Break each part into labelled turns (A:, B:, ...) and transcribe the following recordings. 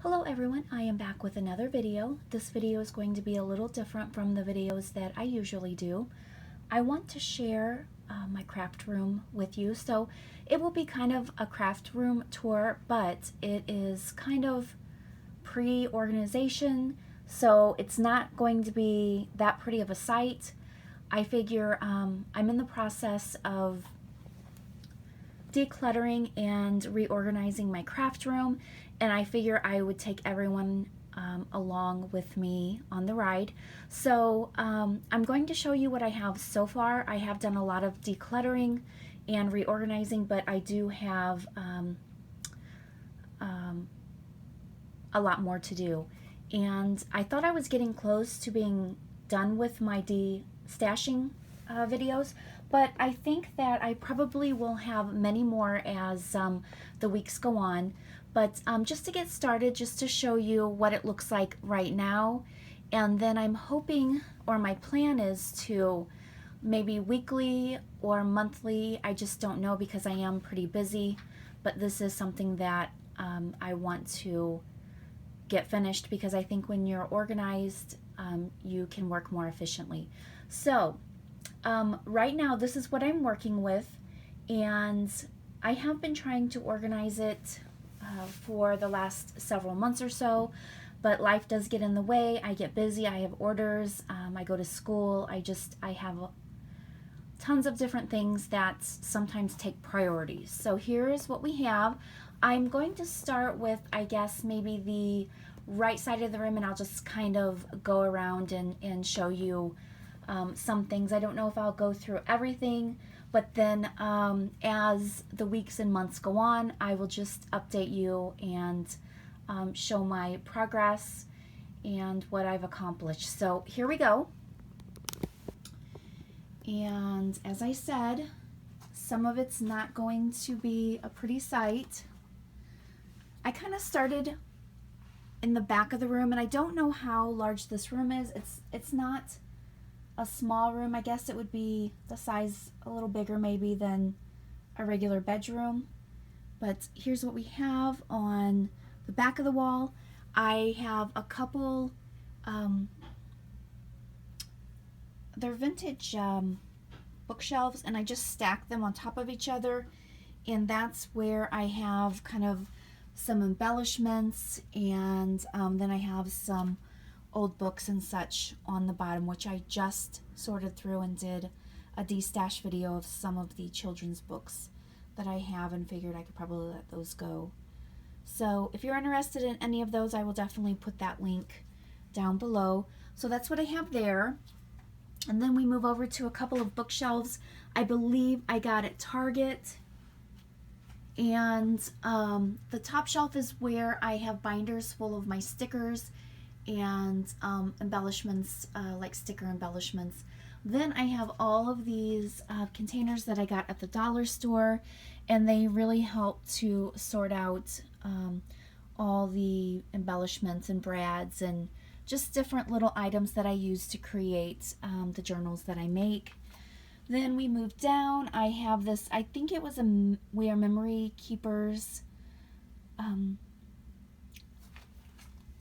A: Hello everyone, I am back with another video. This video is going to be a little different from the videos that I usually do. I want to share my craft room with you, so it will be kind of a craft room tour, but it is kind of pre-organization, so it's not going to be that pretty of a site. I figure I'm in the process of decluttering and reorganizing my craft room, and I figure I would take everyone along with me on the ride. So I'm going to show you what I have so far. I have done a lot of decluttering and reorganizing, but I do have a lot more to do. And I thought I was getting close to being done with my de-stashing videos, but I think that I probably will have many more as the weeks go on. But just to get started, just to show you what it looks like right now, and then I'm hoping, or my plan is to maybe weekly or monthly, I just don't know because I am pretty busy, but this is something that I want to get finished because I think when you're organized, you can work more efficiently. So right now, this is what I'm working with, and I have been trying to organize it for the last several months or so, but life does get in the way. I get busy, I have orders, I go to school, I have tons of different things that sometimes take priorities. So here is what we have. I'm going to start with, I guess, maybe the right side of the room, and I'll just kind of go around and show you some things. I don't know if I'll go through everything, but then as the weeks and months go on, I will just update you and show my progress and what I've accomplished. So here we go. And as I said, some of it's not going to be a pretty sight. I kind of started in the back of the room, and I don't know how large this room is. It's not a small room. I guess it would be the size a little bigger maybe than a regular bedroom. But here's what we have on the back of the wall. I have a couple, they're vintage bookshelves, and I just stacked them on top of each other, and that's where I have kind of some embellishments, and then I have some old books and such on the bottom, which I just sorted through and did a de-stash video of some of the children's books that I have and figured I could probably let those go. So if you're interested in any of those, I will definitely put that link down below. So that's what I have there. And then we move over to a couple of bookshelves I believe I got at Target. And the top shelf is where I have binders full of my stickers and embellishments, like sticker embellishments. Then I have all of these containers that I got at the dollar store, and they really help to sort out all the embellishments and brads and just different little items that I use to create the journals that I make. Then we move down. I have this, I think it was We Are Memory Keepers.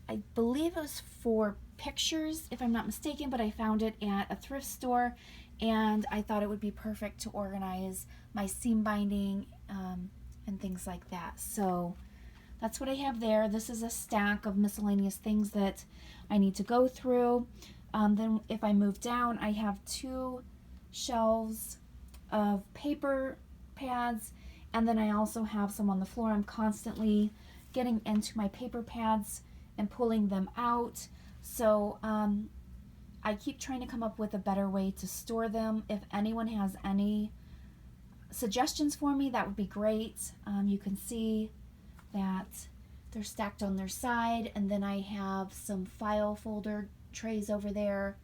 A: I believe it was for pictures, if I'm not mistaken, but I found it at a thrift store, and I thought it would be perfect to organize my seam binding and things like that. So that's what I have there. This is a stack of miscellaneous things that I need to go through. Then if I move down, I have two shelves of paper pads, and then I also have some on the floor. I'm constantly getting into my paper pads and pulling them out. So I keep trying to come up with a better way to store them. If anyone has any suggestions for me, that would be great. You can see that they're stacked on their side, and then I have some file folder trays over there,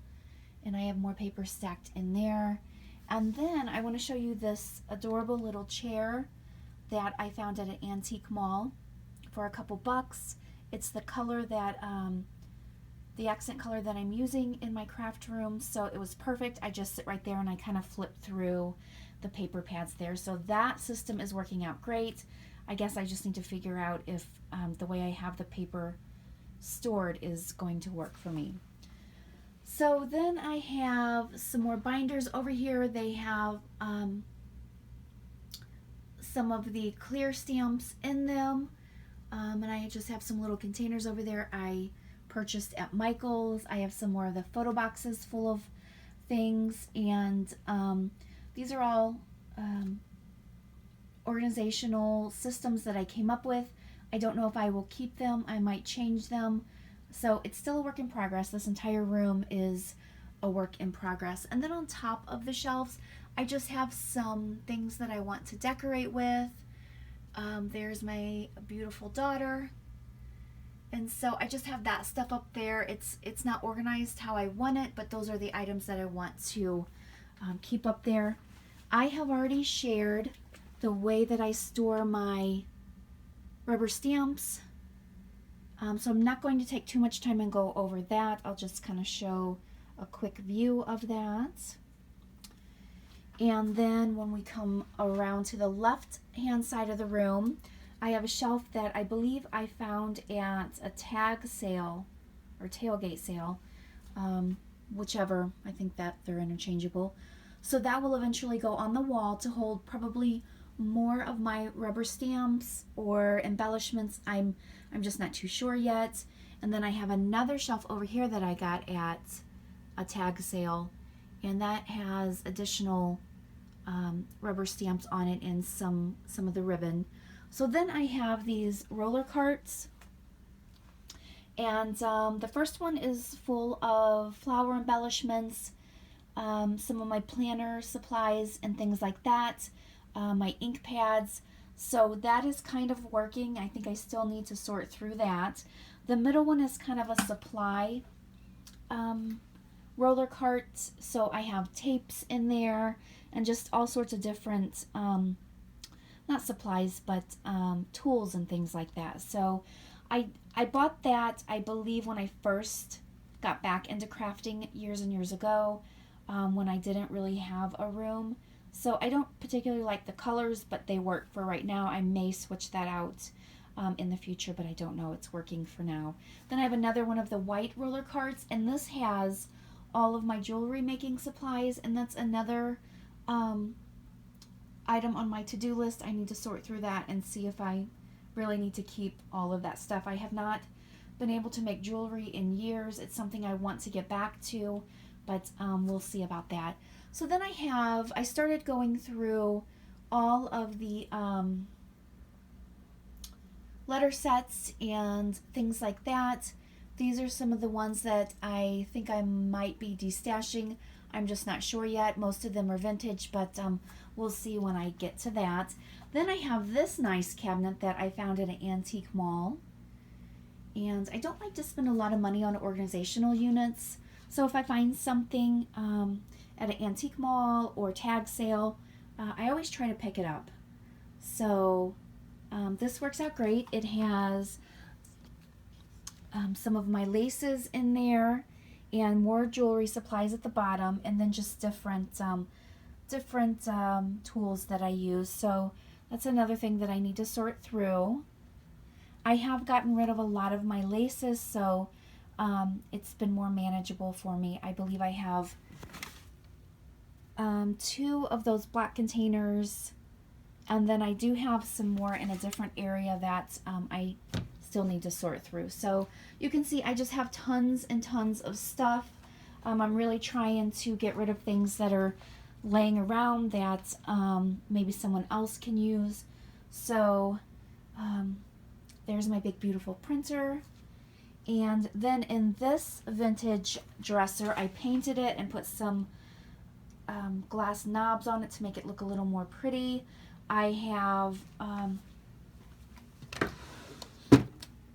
A: and I have more paper stacked in there. And then I want to show you this adorable little chair that I found at an antique mall for a couple bucks. It's the color that, the accent color that I'm using in my craft room, so it was perfect. I just sit right there and I kind of flip through the paper pads there. So that system is working out great. I guess I just need to figure out if the way I have the paper stored is going to work for me. So then I have some more binders over here. They have some of the clear stamps in them, and I just have some little containers over there I purchased at Michael's. I have some more of the photo boxes full of things, and these are all organizational systems that I came up with. I don't know if I will keep them. I might change them. So it's still a work in progress. This entire room is a work in progress. And then on top of the shelves, I just have some things that I want to decorate with. There's my beautiful daughter. And so I just have that stuff up there. It's not organized how I want it, but those are the items that I want to keep up there. I have already shared the way that I store my rubber stamps. So I'm not going to take too much time and go over that. I'll just kind of show a quick view of that. And then when we come around to the left hand side of the room, I have a shelf that I believe I found at a tag sale or tailgate sale, whichever. I think that they're interchangeable. So that will eventually go on the wall to hold probably more of my rubber stamps or embellishments. I'm just not too sure yet. And then I have another shelf over here that I got at a tag sale, and that has additional rubber stamps on it and some of the ribbon. So then I have these roller carts, and the first one is full of flower embellishments, some of my planner supplies and things like that, my ink pads. So that is kind of working. I think I still need to sort through that. The middle one is kind of a supply roller cart. So I have tapes in there and just all sorts of different, not supplies, but tools and things like that. So I bought that, I believe, when I first got back into crafting years and years ago, when I didn't really have a room. So I don't particularly like the colors, but they work for right now. I may switch that out in the future, but I don't know. It's working for now. Then I have another one of the white roller carts, and this has all of my jewelry making supplies, and that's another item on my to-do list. I need to sort through that and see if I really need to keep all of that stuff. I have not been able to make jewelry in years. It's something I want to get back to, but we'll see about that. So then I started going through all of the letter sets and things like that. These are some of the ones that I think I might be destashing. I'm just not sure yet. Most of them are vintage, but we'll see when I get to that. Then I have this nice cabinet that I found at an antique mall. And I don't like to spend a lot of money on organizational units. So if I find something at an antique mall or tag sale, I always try to pick it up. So this works out great. It has some of my laces in there and more jewelry supplies at the bottom, and then just different tools that I use. So that's another thing that I need to sort through. I have gotten rid of a lot of my laces, so it's been more manageable for me. I believe I have 2 of those black containers, and then I do have some more in a different area that I still need to sort through. So you can see I just have tons and tons of stuff. I'm really trying to get rid of things that are laying around that maybe someone else can use. So there's my big beautiful printer. And then in this vintage dresser, I painted it and put some glass knobs on it to make it look a little more pretty. I have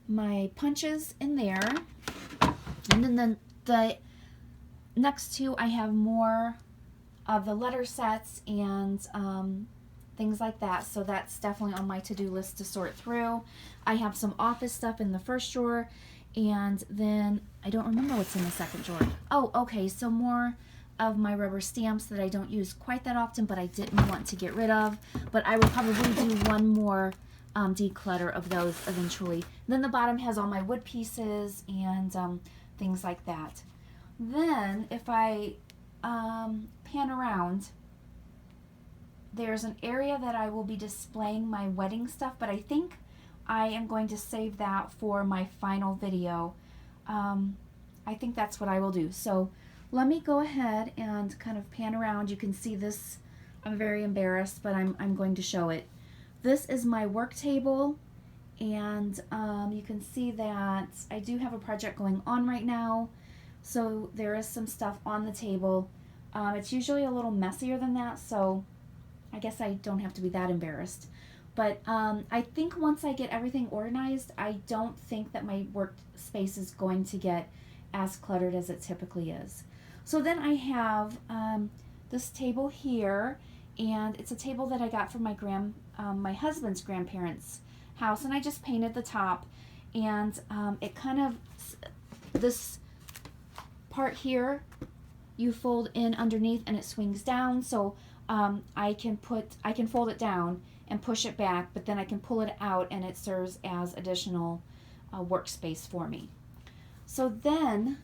A: my punches in there, and then the next 2 I have more of the letter sets and things like that. So that's definitely on my to-do list to sort through. I have some office stuff in the first drawer, and then I don't remember what's in the second drawer. Oh, okay, so more of my rubber stamps that I don't use quite that often, but I didn't want to get rid of. But I will probably do one more declutter of those eventually. Then the bottom has all my wood pieces and things like that. Then if I pan around, there's an area that I will be displaying my wedding stuff, but I think I am going to save that for my final video. I think that's what I will do. So let me go ahead and kind of pan around. You can see this. I'm very embarrassed, but I'm going to show it. This is my work table, and you can see that I do have a project going on right now, so there is some stuff on the table. It's usually a little messier than that, so I guess I don't have to be that embarrassed. But I think once I get everything organized, I don't think that my workspace is going to get as cluttered as it typically is. So then I have this table here, and it's a table that I got from my husband's grandparents' house, and I just painted the top, and it kind of, this part here, you fold in underneath and it swings down, so I can fold it down and push it back, but then I can pull it out and it serves as additional workspace for me. So then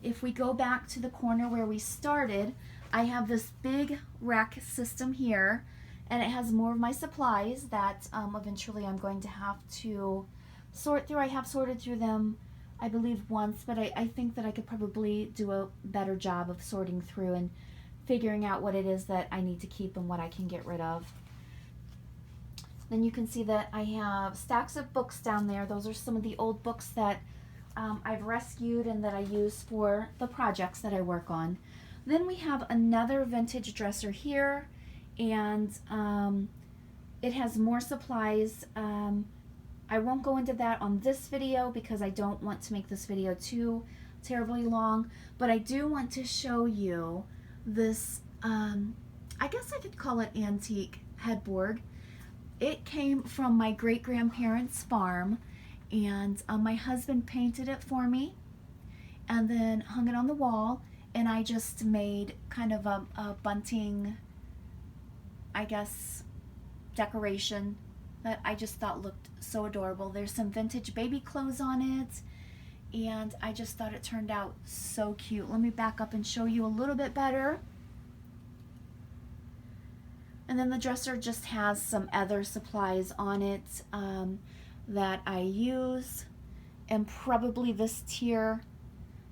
A: if we go back to the corner where we started, I have this big rack system here, and it has more of my supplies that eventually I'm going to have to sort through. I have sorted through them, I believe, once, but I think that I could probably do a better job of sorting through and figuring out what it is that I need to keep and what I can get rid of. Then you can see that I have stacks of books down there. Those are some of the old books that I've rescued and that I use for the projects that I work on. Then we have another vintage dresser here, and it has more supplies. I won't go into that on this video because I don't want to make this video too terribly long, but I do want to show you this, I guess I could call it antique headboard. It came from my great-grandparents' farm, and my husband painted it for me and then hung it on the wall, and I just made kind of a bunting, I guess, decoration that I just thought looked so adorable. There's some vintage baby clothes on it, and I just thought it turned out so cute. Let me back up and show you a little bit better. And then the dresser just has some other supplies on it that I use, and probably this tier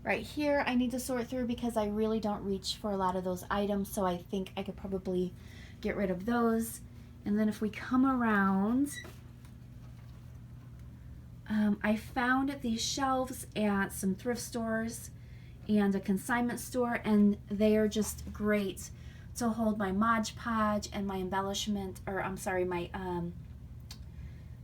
A: right here I need to sort through because I really don't reach for a lot of those items, so I think I could probably get rid of those. And then if we come around, I found these shelves at some thrift stores and a consignment store, and they are just great to hold my Mod Podge and my embellishment, or I'm sorry, my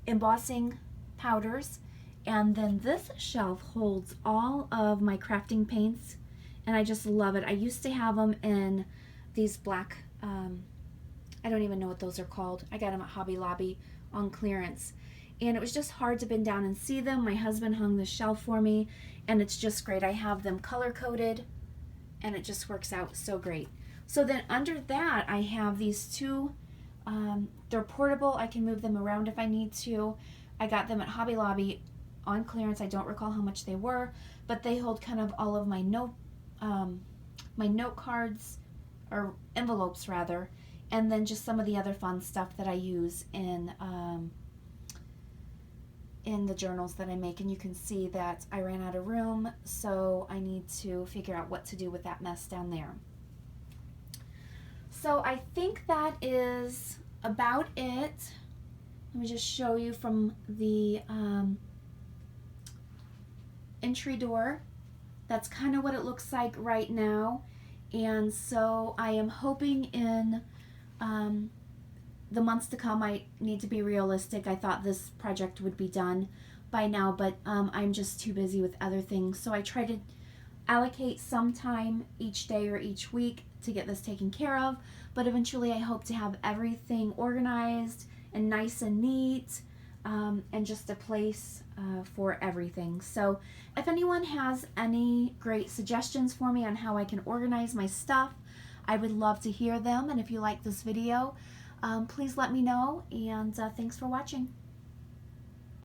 A: embossing powders. And then this shelf holds all of my crafting paints, and I just love it. I used to have them in these black, I don't even know what those are called. I got them at Hobby Lobby on clearance, and it was just hard to bend down and see them. My husband hung the shelf for me, and it's just great. I have them color coded, and it just works out so great. So then under that, I have these two, they're portable. I can move them around if I need to. I got them at Hobby Lobby on clearance. I don't recall how much they were, but they hold kind of all of my note cards, or envelopes rather, and then just some of the other fun stuff that I use in the journals that I make. And you can see that I ran out of room, so I need to figure out what to do with that mess down there. So I think that is about it. Let me just show you from the entry door. That's kind of what it looks like right now. And so I am hoping in the months to come, I need to be realistic. I thought this project would be done by now, but I'm just too busy with other things. So I try to allocate some time each day or each week to get this taken care of, but eventually I hope to have everything organized and nice and neat, and just a place for everything. So if anyone has any great suggestions for me on how I can organize my stuff, I would love to hear them. And if you like this video, please let me know, and thanks for watching.